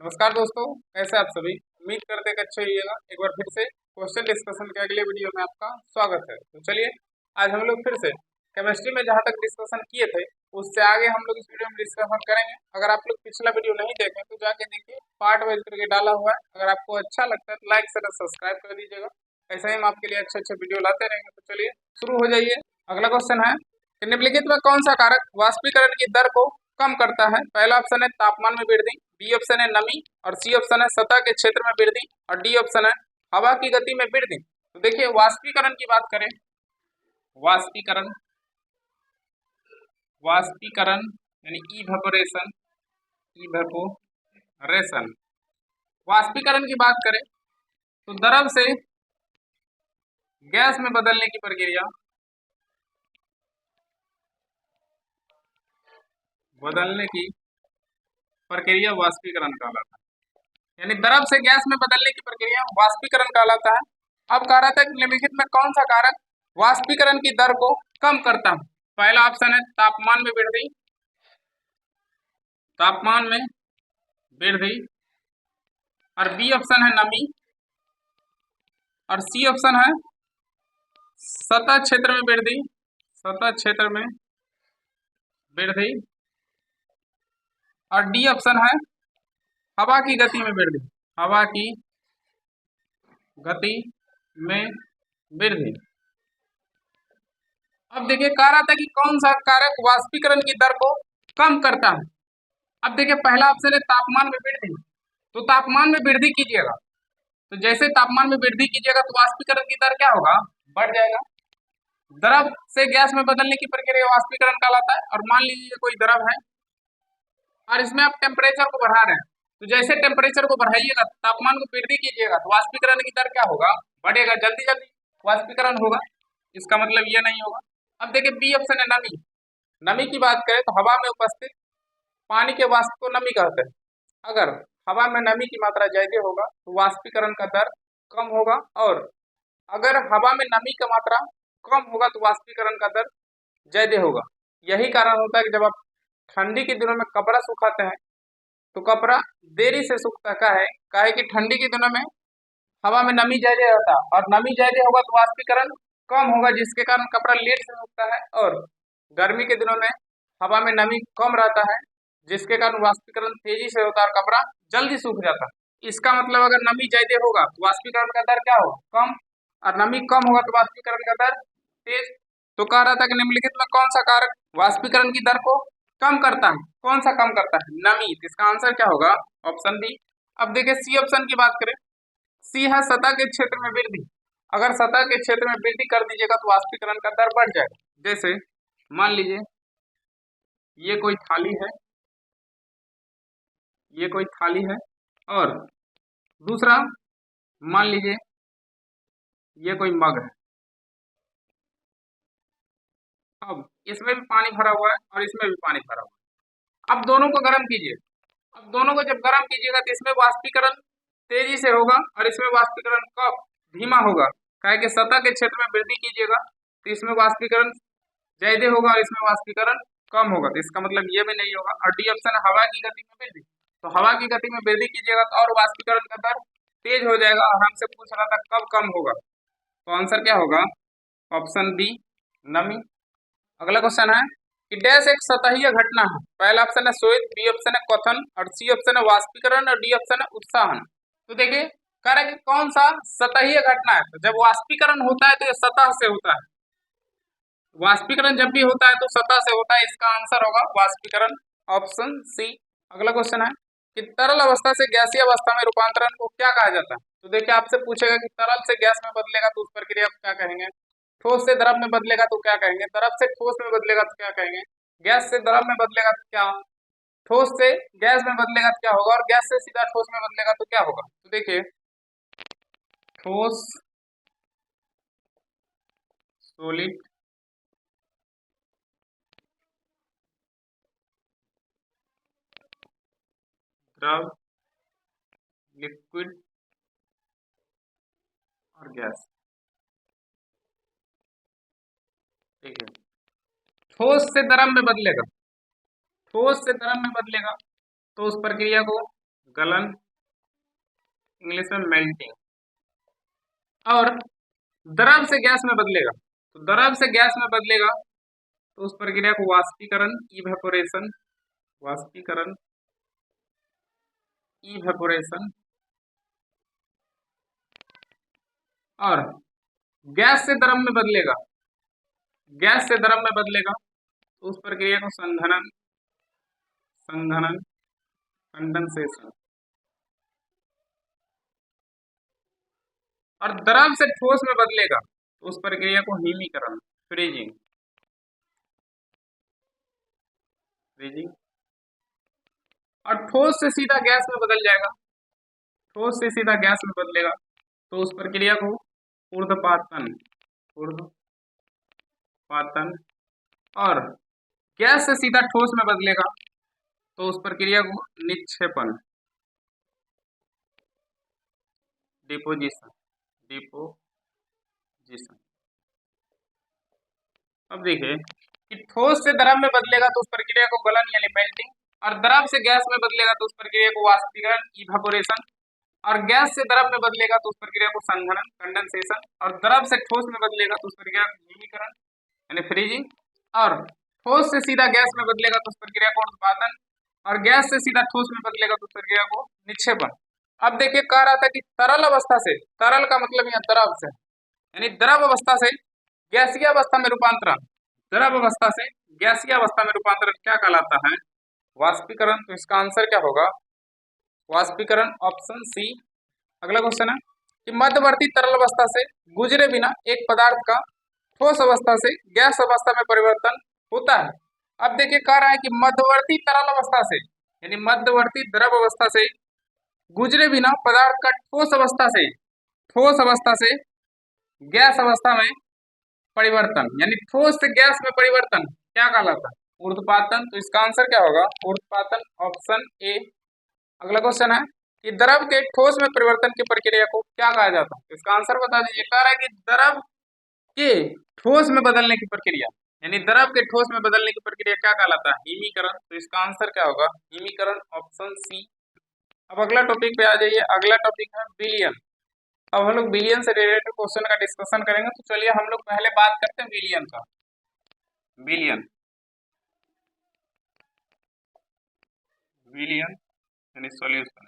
नमस्कार दोस्तों, कैसे आप सभी। उम्मीद करते हैं कि अच्छे होइएगा। एक बार फिर से क्वेश्चन डिस्कशन के अगले वीडियो में आपका स्वागत है। तो चलिए, आज हम लोग फिर से केमिस्ट्री में जहाँ तक डिस्कशन किए थे उससे आगे हम लोग इस वीडियो में डिस्कशन करेंगे। अगर आप लोग पिछला वीडियो नहीं देखे तो जाके देखिए, पार्ट वाइज करके डाला हुआ है। अगर आपको अच्छा लगता है तो लाइक शेयर सब्सक्राइब कर दीजिएगा। ऐसे ही हम आपके लिए अच्छे अच्छे वीडियो लाते रहेंगे। तो चलिए शुरू हो जाइए। अगला क्वेश्चन है कि निम्नलिखित में कौन सा कारक वाष्पीकरण की दर को कम करता है। पहला ऑप्शन है तापमान में वृद्धि, बी ऑप्शन है नमी, और सी ऑप्शन है सतह के क्षेत्र में वृद्धि, और डी ऑप्शन है हवा की गति में वृद्धि। तो देखिए, वाष्पीकरण की बात करें, वाष्पीकरण वाष्पीकरण यानी इवेपोरेशन, इवेपोरेशन वाष्पीकरण की बात करें तो द्रव से गैस में बदलने की प्रक्रिया वाष्पीकरण कहलाता है। यानी द्रव से गैस में बदलने की प्रक्रिया वाष्पीकरण कहलाता है। अब कह रहा था कि निम्नलिखित में कौन सा कारक वाष्पीकरण की दर को कम करता है। पहला ऑप्शन है तापमान में वृद्धि, तापमान में वृद्धि, और बी ऑप्शन है नमी, और सी ऑप्शन है सतह क्षेत्र में वृद्धि, सतह क्षेत्र में वृद्धि, और डी ऑप्शन है हवा की गति में वृद्धि, हवा की गति में वृद्धि। अब देखिए, कह रहा था कि कौन सा कारक वाष्पीकरण की दर को कम करता है। अब देखिए, पहला ऑप्शन है तापमान में वृद्धि। तो तापमान में वृद्धि कीजिएगा तो जैसे तापमान में वृद्धि कीजिएगा तो वाष्पीकरण की दर क्या होगा, बढ़ जाएगा। द्रव से गैस में बदलने की प्रक्रिया वाष्पीकरण कहलाता है। और मान लीजिए कोई द्रव है और इसमें आप टेम्परेचर को बढ़ा रहे हैं, तो जैसे टेम्परेचर को बढ़ाइएगा, तापमान को वृद्धि कीजिएगा तो वाष्पीकरण की दर क्या होगा, बढ़ेगा, जल्दी जल्दी वाष्पीकरण होगा। इसका मतलब ये नहीं होगा। अब देखिए, बी ऑप्शन है नमी। नमी की बात करें तो हवा में उपस्थित पानी के वाष्प को नमी कहते हैं। अगर हवा में नमी की मात्रा ज्यादा होगा तो वाष्पीकरण का दर कम होगा, और अगर हवा में नमी का मात्रा कम होगा तो वाष्पीकरण का दर ज्यादा होगा। यही कारण होता है कि जब आप ठंडी के दिनों में कपड़ा सुखाते हैं तो कपड़ा देरी से सूखता काहे कि ठंडी के दिनों में हवा में नमी ज्यादा रहता है, और नमी ज्यादा होगा तो वाष्पीकरण कम होगा, जिसके कारण कपड़ा लेट से सूखता है। और गर्मी के दिनों में हवा में नमी कम रहता है, जिसके कारण वाष्पीकरण तेजी से होता है और कपड़ा जल्दी सूख जाता है। इसका मतलब अगर नमी ज्यादा होगा तो वाष्पीकरण का दर क्या होगा, कम, और नमी कम होगा तो वाष्पीकरण का दर तेज। तो कह रहा था कि निम्नलिखित में कौन सा कारक वाष्पीकरण की दर को कम करता है, कौन सा कम करता है, नमी। तो इसका आंसर क्या होगा, ऑप्शन बी। अब देखिए, सी ऑप्शन की बात करें, सी है सतह के क्षेत्र में वृद्धि। अगर सतह के क्षेत्र में वृद्धि कर दीजिएगा तो वाष्पीकरण का दर बढ़ जाएगा। जैसे मान लीजिए ये कोई थाली है, ये कोई थाली है, और दूसरा मान लीजिए ये कोई मग है। अब इसमें भी पानी भरा हुआ है और इसमें भी पानी भरा हुआ है। अब दोनों को गर्म कीजिए। अब दोनों को जब गर्म कीजिएगा तो इसमें वाष्पीकरण तेजी से होगा और इसमें वाष्पीकरण कम धीमा होगा। काहे कि सतह के क्षेत्र में वृद्धि कीजिएगा तो इसमें वाष्पीकरण ज्यादा होगा और इसमें वाष्पीकरण कम होगा। तो इसका मतलब ये भी नहीं होगा। और डी ऑप्शन है हवा की गति में वृद्धि। तो हवा की गति में वृद्धि कीजिएगा तो और वाष्पीकरण का दर तेज हो जाएगा। और हमसे पूछ रहा था कब कम होगा, तो आंसर क्या होगा, ऑप्शन बी, नमी। अगला क्वेश्चन है कि डैश एक सतहीय घटना है। पहला ऑप्शन है श्वेत, बी ऑप्शन है क्वथन, और सी ऑप्शन है वाष्पीकरण, और डी ऑप्शन है उत्साहन। तो देखिए, कह रहा है कि कौन सा सतहीय घटना है। तो जब वाष्पीकरण होता है तो ये सतह से होता है। वाष्पीकरण जब भी होता है तो सतह से होता है। इसका आंसर होगा वाष्पीकरण, ऑप्शन सी। अगला क्वेश्चन है कि तरल अवस्था से गैसीय अवस्था में रूपांतरण को क्या कहा जाता है। तो देखिए, आपसे पूछेगा कि तरल से गैस में बदलेगा तो उस प्रक्रिया को क्या कहेंगे, ठोस से द्रव में बदलेगा तो क्या कहेंगे, द्रव से ठोस में बदलेगा तो क्या कहेंगे, गैस से द्रव में बदलेगा तो क्या, ठोस से गैस में बदलेगा तो क्या होगा, और गैस से सीधा ठोस में बदलेगा तो क्या होगा। तो देखिए, ठोस, सॉलिड, द्रव, लिक्विड और गैस। ठीक है, ठोस से द्रव में बदलेगा, ठोस से द्रव में बदलेगा तो उस प्रक्रिया को गलन, इंग्लिश में मेल्टिंग। और द्रव से गैस में बदलेगा, तो द्रव से गैस में बदलेगा तो उस प्रक्रिया को वाष्पीकरण, इवेपोरेशन, वाष्पीकरण, इवेपोरेशन। और गैस से द्रव में बदलेगा, गैस से द्रव में बदलेगा तो उस प्रक्रिया को संघनन, संघनन, कंडेंसेशन। और द्रव से ठोस में बदलेगा तो उस प्रक्रिया को हिमीकरण, फ्रीजिंग, फ्रीजिंग। और ठोस से सीधा गैस में बदल जाएगा, ठोस से सीधा गैस में बदलेगा तो उस प्रक्रिया को ऊर्ध्वपातन, ऊर्ध्वपातन। और गैस से सीधा ठोस में बदलेगा तो उस प्रक्रिया को निक्षेपण, डिपोजिशन, डिपोजिशन। अब देखिए कि ठोस से द्रव में बदलेगा तो उस प्रक्रिया को गलन यानी मेल्टिंग, और द्रव से गैस में बदलेगा तो उस प्रक्रिया को वाष्पीकरण, इवेपोरेशन, और गैस से द्रव में बदलेगा तो उस प्रक्रिया को संघनन, कंडेंसेशन, और द्रव से ठोस में बदलेगा तो उस प्रक्रिया को हिमीकरण यानी फ्रीजिंग, और ठोस से सीधा गैस में बदलेगा तो उस प्रक्रिया को ऊर्ध्वपातन, और गैस से सीधा ठोस में बदलेगा तो उस प्रक्रिया को निक्षेपण। अब देखिए कह रहा था कि तरल अवस्था से, तरल का मतलब यहाँ द्रव से, यानी द्रव अवस्था से गैसीय अवस्था में रूपांतरण, द्रव अवस्था से गैसीय अवस्था में रूपांतरण क्या कहलाता है? वाष्पीकरण। तो इसका आंसर क्या होगा? वाष्पीकरण, ऑप्शन सी। अगला क्वेश्चन है कि मध्यवर्ती तरल अवस्था से गुजरे बिना एक पदार्थ का ठोस अवस्था से गैस अवस्था में परिवर्तन होता है। अब देखिए कह रहा है कि मध्यवर्ती तरल अवस्था से यानी मध्यवर्ती द्रव अवस्था से गुजरे बिना पदार्थ का ठोस अवस्था से गैस अवस्था में परिवर्तन, यानी ठोस से गैस में परिवर्तन क्या कहलाता है? ऊर्ध्वपातन। तो इसका आंसर क्या होगा? ऊर्ध्वपातन, ऑप्शन ए। अगला क्वेश्चन है कि द्रव के ठोस में परिवर्तन की प्रक्रिया को क्या कहा जाता है? इसका आंसर बता दीजिए। कह रहा है कि द्रव के ठोस में बदलने की प्रक्रिया, यानी द्रव के ठोस में बदलने की प्रक्रिया क्या कहलाता है? हिमीकरण। तो इसका आंसर क्या होगा? हिमीकरण, ऑप्शन सी। अब अगला टॉपिक पे आ जाइए। अगला टॉपिक है विलयन। अब हम लोग विलयन से रिलेटेड क्वेश्चन का डिस्कशन करेंगे। तो चलिए हम लोग पहले बात करते हैं विलयन का। विलयन, विलयन यानी सॉल्यूशन।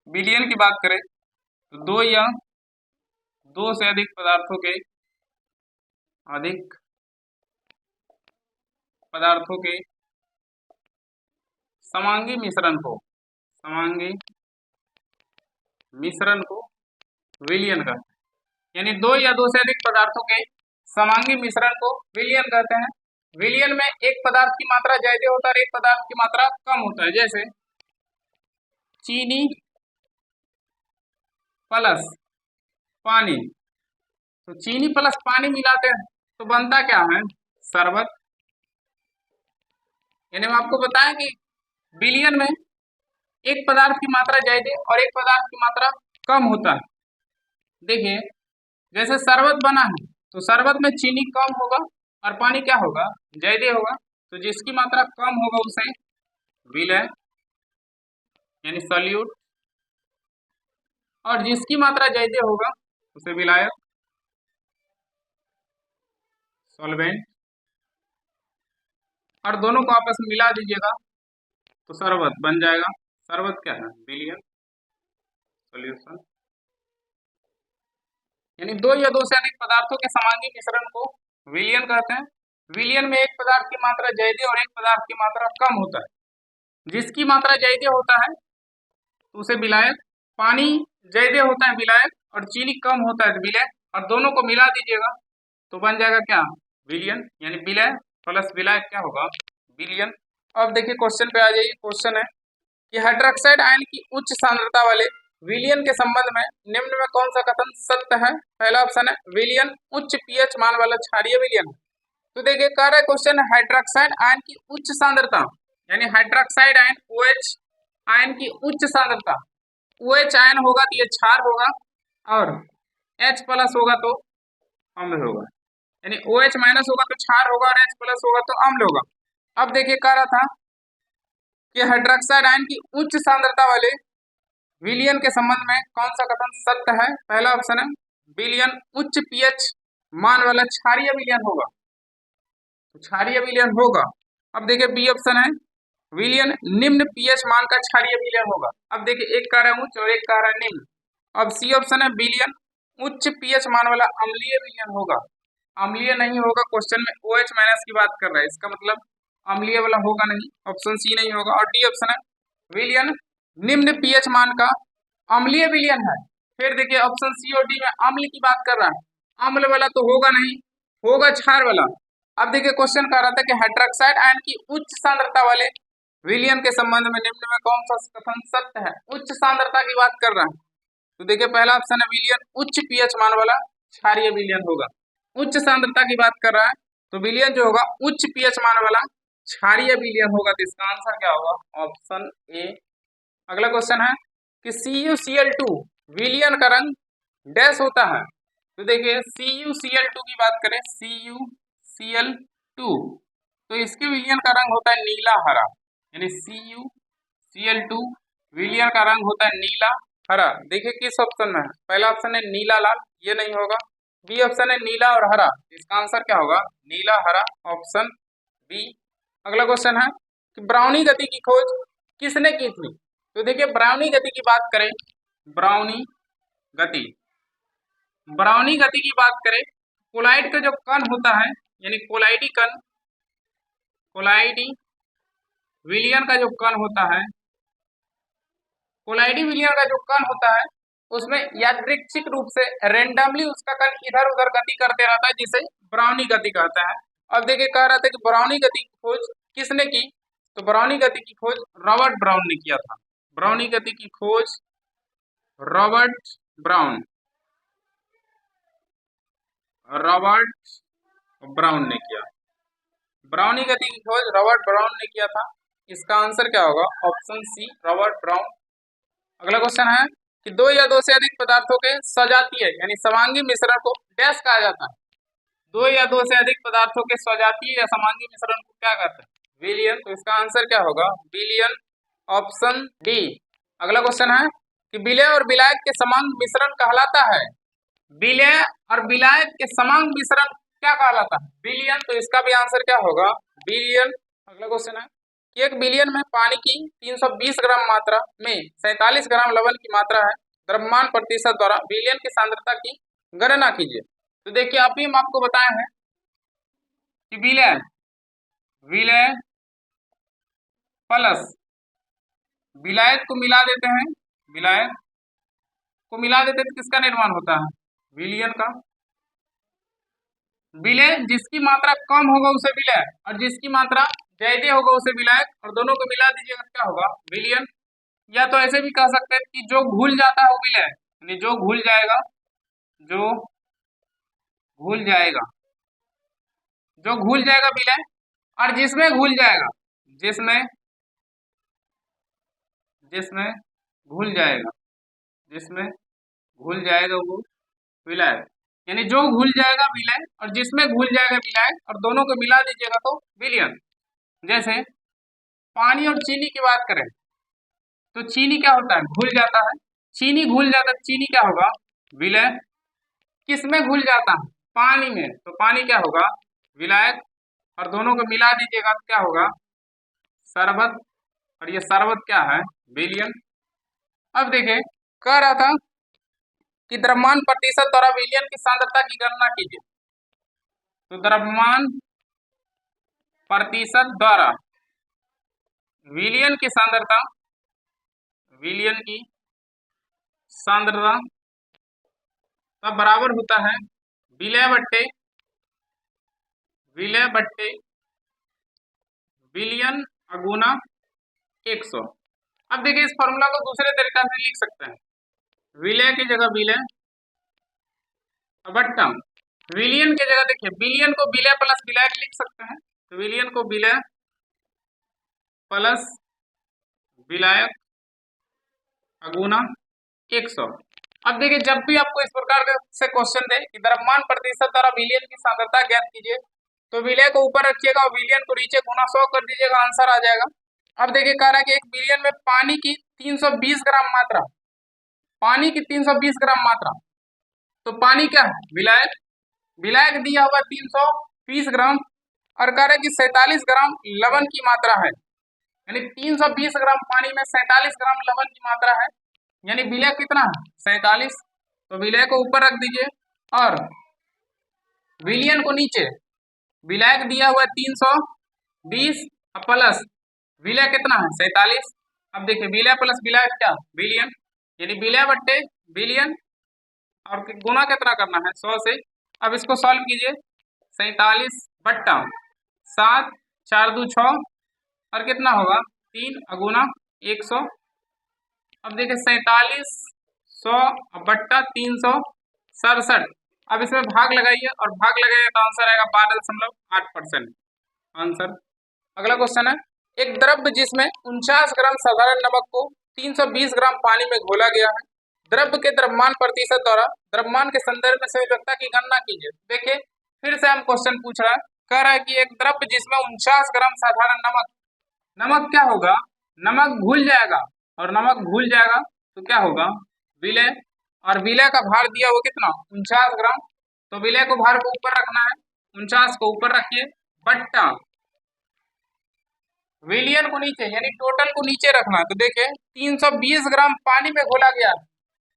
विलयन की बात करें तो दो या दो से अधिक पदार्थों के समांगी मिश्रण को विलयन कहते हैं। यानी दो या दो से अधिक पदार्थों के समांगी मिश्रण को विलयन कहते हैं। विलयन में एक पदार्थ की मात्रा ज्यादा होता है और एक पदार्थ की मात्रा कम होता है। जैसे चीनी प्लस पानी, तो चीनी प्लस पानी मिलाते हैं तो बनता क्या है? शरबत। यानी हम आपको बताएं कि विलयन में एक पदार्थ की मात्रा ज्यादा और एक पदार्थ की मात्रा कम होता है। देखिए जैसे शरबत बना है तो शरबत में चीनी कम होगा और पानी क्या होगा? ज्यादा होगा। तो जिसकी मात्रा कम होगा उसे विलय यानी सॉल्यूट, और जिसकी मात्रा ज्यादा होगा उसे विलायक, सॉल्वेंट। और दोनों को आपस में मिला दीजिएगा तो शरबत बन जाएगा। शरबत क्या है? विलयन, सॉल्यूशन। यानी दो या दो से अधिक पदार्थों के समांगी मिश्रण को विलयन कहते हैं। विलयन में एक पदार्थ की मात्रा ज्यादा और एक पदार्थ की मात्रा कम होता है। जिसकी मात्रा ज्यादा होता है तो उसे विलायक, पानी ज्यादा होता है विलायक, और चीनी कम होता है विलय, और दोनों को मिला दीजिएगा तो बन जाएगा क्या? विलयन। यानी विलय प्लस विलायक क्या होगा? विलयन। अब देखिए क्वेश्चन पे आ जाइए। क्वेश्चन है कि हाइड्रोक्साइड आयन की उच्च सांद्रता वाले विलयन के संबंध में निम्न में कौन सा कथन सत्य है? पहला ऑप्शन है विलयन उच्च पीएच मान वाला क्षारीय विलयन। तो देखिए कह रहा है क्वेश्चन हाइड्रोक्साइड आयन की उच्च सांद्रता, यानी हाइड्रोक्साइड आयन OH आयन की उच्च सांद्रता, OH आयन होगा तो ये क्षार होगा और H प्लस होगा तो अम्ल होगा। यानी OH माइनस होगा तो क्षार होगा और H प्लस होगा तो अम्ल होगा। अब देखिए कह रहा था कि हाइड्रोक्साइड आयन की उच्च सांद्रता वाले विलयन के संबंध में कौन सा कथन सत्य है? पहला ऑप्शन है विलयन उच्च पीएच मान वाला क्षारीय विलयन होगा, तो क्षारीय विलयन होगा। अब देखिए बी ऑप्शन है विलयन निम्न पीएच मान का क्षारीय विलयन होगा। अब देखिए एक कह रहा है उच्च और एक कह रहा है निम्न। अब सी ऑप्शन है विलयन उच्च पीएच मान वाला अम्लीय विलयन होगा। अम्लीय नहीं होगा, क्वेश्चन में OH माइनस की बात कर रहा है, इसका मतलब अम्लीय वाला होगा नहीं, ऑप्शन सी नहीं होगा। और डी ऑप्शन है विलयन निम्न पीएच मान का अम्लीय विलयन है। फिर देखिए ऑप्शन सी और डी में अम्ल की बात कर रहा है, अम्ल वाला तो होगा नहीं, होगा क्षार वाला। अब देखिए क्वेश्चन कह रहा था कि हाइड्रोक्साइड आयन की उच्च सांद्रता वाले विलयन के संबंध में निम्न में कौन सा कथन सत्य है? उच्च सांद्रता की बात कर रहा है, तो देखिए पहला ऑप्शन है विलयन उच्च पीएच मान वाला क्षारीय विलयन होगा। उच्च सांद्रता की बात कर रहा है तो विलयन जो होगा उच्च पीएच मान वाला क्षारीय विलयन होगा। तो इसका आंसर क्या होगा? Option A. अगला क्वेश्चन है कि CuCl2 विलयन का रंग डैश होता है। तो देखिए CuCl2 की बात करें, CuCl2 तो इसके विलयन का रंग होता है नीला हरा, यानी CuCl2 विलयन का रंग होता है नीला हरा। देखिए किस ऑप्शन में है, पहला ऑप्शन है नीला लाल, ये नहीं होगा। बी ऑप्शन है नीला और हरा, इसका आंसर क्या होगा? नीला हरा, ऑप्शन बी। अगला क्वेश्चन है कि ब्राउनी गति की खोज किसने की थी? तो देखिए ब्राउनी गति की बात करें, ब्राउनी गति की बात करें, कोलाइड का जो कण होता है यानी कोलाइडी कण, कोलाइडी विलयन का जो कण होता है, कोलाइडी विलयन का जो कण होता है उसमें यादृच्छिक रूप से रेंडमली उसका कण इधर उधर गति करते रहता है, जिसे ब्राउनी गति कहता है। अब देखिए कह रहा था कि ब्राउनी गति की खोज किसने की? तो ब्राउनी गति की खोज रॉबर्ट ब्राउन ने किया था। ब्राउनी गति की खोज रॉबर्ट ब्राउन ने किया। ब्राउनी गति की खोज रॉबर्ट ब्राउन ने किया था, इसका आंसर क्या होगा? Option C, Robert Brown. अगला क्वेश्चन है कि दो या दो से अधिक पदार्थों के सजातीय यानी समांगी मिश्रण को डैश कहा जाता है। दो या दो से अधिक पदार्थों के सजातीय या समांगी मिश्रण को क्या कहते हैं? विलयन। तो इसका आंसर क्या होगा? विलयन, ऑप्शन डी। अगला क्वेश्चन है कि विलय और विलायक के समांग मिश्रण कहलाता है। विलय और विलायक के समांग मिश्रण क्या कहलाता है? विलयन। तो इसका भी आंसर क्या होगा? विलयन। अगला क्वेश्चन है कि एक विलयन में पानी की 320 ग्राम मात्रा में 47 ग्राम लवण की मात्रा है, द्रव्यमान प्रतिशत द्वारा विलयन की सांद्रता की गणना कीजिए। तो देखिए अभी हम आपको बताए हैं कि विलय प्लस विलायक को मिला देते हैं, विलायक को मिला देते तो किसका निर्माण होता है? विलयन का। विलय जिसकी मात्रा कम होगा उसे विलय, और जिसकी मात्रा ज्यादा होगा उसे विलायक, और दोनों को मिला दीजिएगा क्या होगा? विलयन। या तो ऐसे भी कह सकते हैं कि जो घुल जाता है वो विलय, यानी जो घुल जाएगा, जो घुल जाएगा विलय, और जिसमें घुल जाएगा, जिसमें घुल जाएगा वो विलायक, यानी जो घुल जाएगा विलय और जिसमें घुल जाएगा विलायक, और दोनों को मिला दीजिएगा तो विलयन। जैसे पानी और चीनी की बात करें तो चीनी क्या होता है? घुल जाता है। चीनी घुल जाता है, चीनी क्या होगा? विलय। किसमें घुल जाता है? पानी में, तो पानी क्या होगा? विलायक, और दोनों को मिला दीजिएगा तो क्या होगा? शरबत, और ये शरबत क्या है? विलयन। अब देखिए कह रहा था कि द्रव्यमान प्रतिशत द्वारा विलयन की सांद्रता की गणना कीजिए। तो द्रव्यमान प्रतिशत द्वारा विलयन की सांद्रता तब बराबर होता है विलय बट्टे विलयन अगुना 100। अब देखिए इस फॉर्मूला को दूसरे तरीका से लिख सकते हैं, विलय की जगह विलय बट्टा विलयन की जगह देखिए विलयन को विलय प्लस विलायक लिख सकते हैं, तो विलयन को विलय प्लस विलायक अगुना 100। अब देखिए जब भी आपको इस प्रकार से क्वेश्चन दे कि द्रव्यमान प्रतिशत द्वारा विलयन की सांद्रता ज्ञात कीजिए, तो विलय को ऊपर रखिएगा और विलियन को नीचे गुना 100 कर दीजिएगा, आंसर आ जाएगा। अब देखिए कह रहा है कि 1 बिलियन में पानी की 320 ग्राम मात्रा, पानी की 320 ग्राम मात्रा, तो पानी क्या है? विलायक। विलायक दिया हुआ 320 ग्राम और कह रहा है कि 47 ग्राम लवण की मात्रा है, यानी 320 ग्राम पानी में 47 ग्राम लवण की मात्रा है, यानी विलय कितना है? 47। तो विलय को ऊपर रख दीजिए और विलियन को नीचे। विलायक दिया हुआ 320 प्लस विलय कितना है? 47। अब देखिए विलय प्लस विलायक क्या? विलियन, यानी विलय बट्टे विलियन और गुना कितना करना है? 100 से। अब इसको सॉल्व कीजिए। 47 बट्टा 7, 4 2 6 और कितना होगा? 3 अगुना 100। अब देखिए 47 100 बट्टा 367। अब इसमें भाग लगाइए और भाग लगाइए तो आंसर आएगा 12.8% आंसर। अगला क्वेश्चन है, एक द्रव्य जिसमें 49 ग्राम साधारण नमक को 320 ग्राम पानी में घोला गया है, द्रव्य के द्रव्यमान प्रतिशत द्वारा द्रव्यमान के संदर्भ में संयोजकता की गणना कीजिए। देखिए फिर से हम क्वेश्चन पूछ रहा है, कह रहा है कि एक द्रव्य जिसमें 49 ग्राम साधारण नमक, नमक क्या होगा? नमक घुल जाएगा और नमक घुल जाएगा तो क्या होगा? विलय। और विलय का भार दिया हुआ कितना? 49 ग्राम। तो विलय को भार को ऊपर रखना है, 49 को ऊपर रखिए बट्टा विलियन को नीचे, यानी टोटल को नीचे रखना है। तो देखिए 320 ग्राम पानी में घोला गया।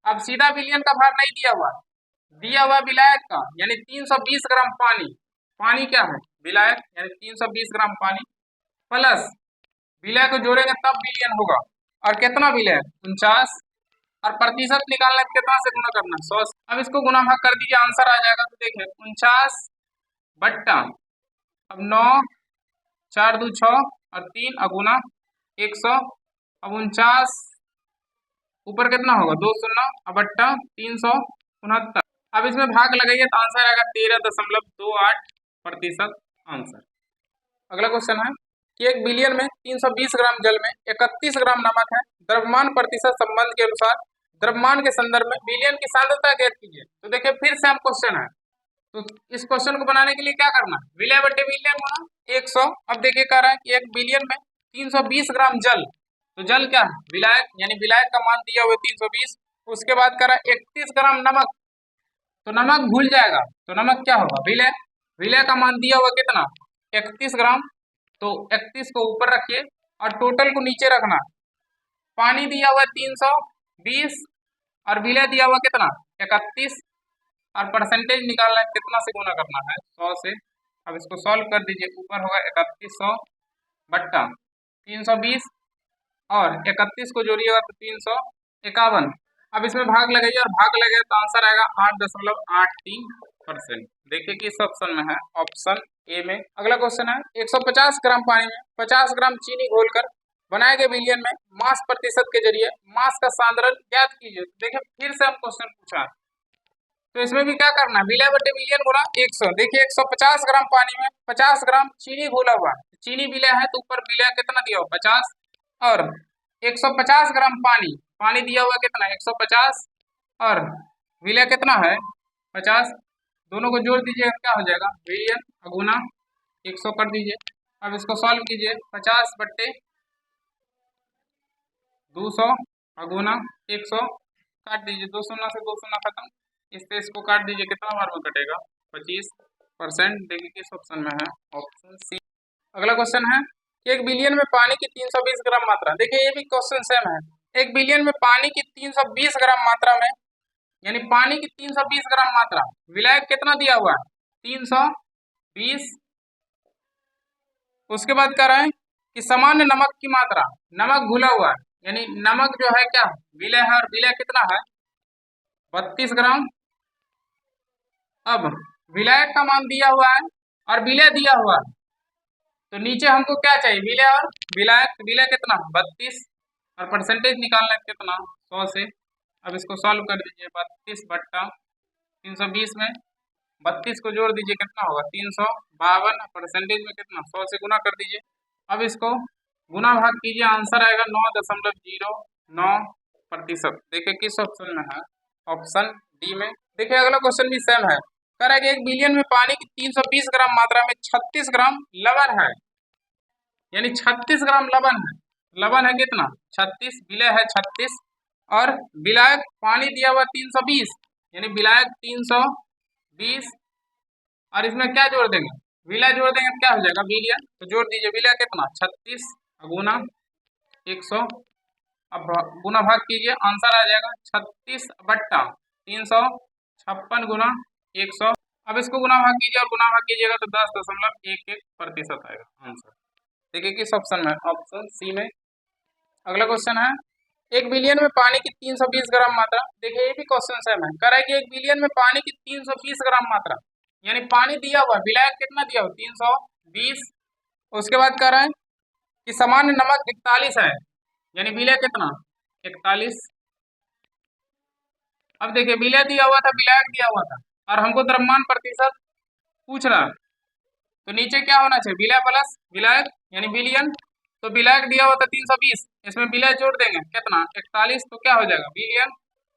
अब सीधा विलियन का भार नहीं दिया हुआ, दिया हुआ विलायक का, यानी 320 ग्राम पानी। पानी क्या है? विलायक, यानी 320 ग्राम पानी प्लस विलय को जोड़ेंगे तब विलियन होगा। और कितना विलय? 49। और प्रतिशत निकालना है, कितना से गुना करना? 100। अब इसको गुना भाग कर दीजिए, आंसर आ जाएगा। तो देखिए 49 बट्टा अब 9 4 2 6 और 3 अगुना 100। अब 49 ऊपर कितना होगा? 2 शून्य बट्टा 369। अब इसमें भाग लगाइए तो आंसर आएगा 13.28% आंसर। अगला क्वेश्चन है कि 1 बिलियन में 320 ग्राम जल में 31 ग्राम नमक है, द्रव्यमान प्रतिशत संबंध के अनुसार द्रव्यमान के संदर्भ में विलियन की सांद्रता ज्ञात कीजिए। तो देखिए फिर से हम क्वेश्चन है, तो इस क्वेश्चन को बनाने के लिए क्या करना है? विलय बटे विलियन होना 100। अब देखिए कह रहा है कि 1 बिलियन में 320 ग्राम जल, तो जल क्या है? विलायक, यानी विलायक का मान दिया हुआ 320। उसके बाद कह रहा है 31 ग्राम नमक, तो नमक घुल जाएगा तो नमक क्या होगा? विलय। विलय का मान दिया हुआ कितना? 31 ग्राम। तो 31 को ऊपर रखिए और टोटल को नीचे रखना। पानी दिया हुआ 320 और विलय दिया हुआ कितना? 31। और परसेंटेज निकालना है, कितना से गुना करना है? 100 से। अब इसको सॉल्व कर दीजिए, ऊपर होगा 3100 बट्टा 320 और 31 को जोड़िएगा तो 351। अब इसमें भाग लगाइए और भाग लगाइए तो आंसर आएगा 8.83%। देखिए किस ऑप्शन में है? ऑप्शन ए में। अगला क्वेश्चन है, 150 ग्राम पानी में 50 ग्राम चीनी घोलकर बनाए गए विलियन में मास प्रतिशत के जरिए मास का सांद्रण ज्ञात कीजिए। देखिए फिर से हम क्वेश्चन पूछा, तो इसमें भी क्या करना है? विलय बटे विलियन गुना 100। देखिए 150 ग्राम पानी में 50 ग्राम चीनी घोला हुआ है, चीनी विलय है तो ऊपर विलय कितना दिया हुआ? 50। और 150 ग्राम पानी, पानी दिया हुआ कितना? 150 और विलय कितना है? 50। दोनों को जोड़ दीजिए, क्या हो जाएगा? विलियन अगुना 100 कर दीजिए। अब इसको सॉल्व कीजिए। 50 बट्टे 200 अगुना 100 काट दीजिए, 2 शून्य से 2 शून्य खत्म, इससे इसको काट दीजिए, कितना बार में कटेगा? 25%। देखिए किस ऑप्शन में है? Option C. अगला क्वेश्चन है कि 1 बिलियन में पानी की 320 ग्राम मात्रा। देखिए ये भी क्वेश्चन सेम है। 1 बिलियन में पानी की 320 ग्राम मात्रा में, यानी पानी की 320 ग्राम मात्रा, विलायक कितना दिया हुआ है? 320। उसके बाद कह रहे हैं कि सामान्य नमक की मात्रा, नमक घुला हुआ है, यानी नमक जो है क्या? विलय है, और विलय कितना है? 32 ग्राम। अब विलायक का मान दिया हुआ है और विलय दिया हुआ है, तो नीचे हमको क्या चाहिए? विलय और विलायक। विलय कितना? 32 और परसेंटेज निकालना है कितना? 100 से। अब इसको सॉल्व कर दीजिए। 32 बट्टा 320 में 32 को जोड़ दीजिए, कितना होगा? 352। परसेंटेज में कितना? 100 से गुना कर दीजिए। अब इसको गुना भाग कीजिए, आंसर आएगा 9.09%। देखिए किस ऑप्शन में है? ऑप्शन डी में। देखिए अगला क्वेश्चन भी सेम है, कह रहा है कि 1 बिलियन में पानी की 320 ग्राम मात्रा में 36 ग्राम लवण है, यानी 36 ग्राम लवण है। लवण है कितना? 36, विलय है 36 और विलायक पानी दिया हुआ 320, यानी विलायक 320 और इसमें क्या जोड़ देंगे? विलय जोड़ देंगे, क्या हो जाएगा? विलियन। तो जोड़ दीजिए, विलय कितना? 36 गुना 100, अब गुना भाग कीजिए, आंसर आ जाएगा 36/356 गुना 100। अब इसको गुना भाग कीजिए और गुना भाग कीजिएगा तो 10.11% आएगा आंसर। देखिए किस ऑप्शन में? ऑप्शन सी में। अगला क्वेश्चन है 1 बिलियन में पानी की 320 ग्राम मात्रा। देखिए ये भी क्वेश्चन सेम है, कह रहा है कि 1 बिलियन में पानी की 320 ग्राम मात्रा, यानी पानी दिया हुआ, विलायक कितना दिया हुआ? 320। उसके बाद कह रहा है कि सामान्य नमक 41 है, यानी विलय कितना? 41। अब देखिए विलय दिया हुआ था, विलायक दिया हुआ था और हमको द्रव्यमान प्रतिशत पूछ रहा है, तो नीचे क्या होना चाहिए? विलय प्लस विलायक, यानी बिलियन। तो विलायक दिया हुआ था 320, इसमें विलय जोड़ देंगे कितना? 41, तो क्या हो जाएगा? बिलियन।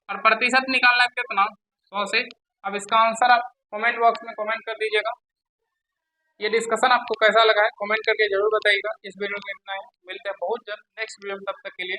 और प्रतिशत निकालना है कितना? 100 से। अब इसका आंसर आप कमेंट बॉक्स में कमेंट कर दीजिएगा। ये डिस्कशन आपको कैसा लगा है कमेंट करके जरूर बताइएगा। इस वीडियो में इतना ही, मिलते हैं बहुत जल्द नेक्स्ट वीडियो में, तब तक के लिए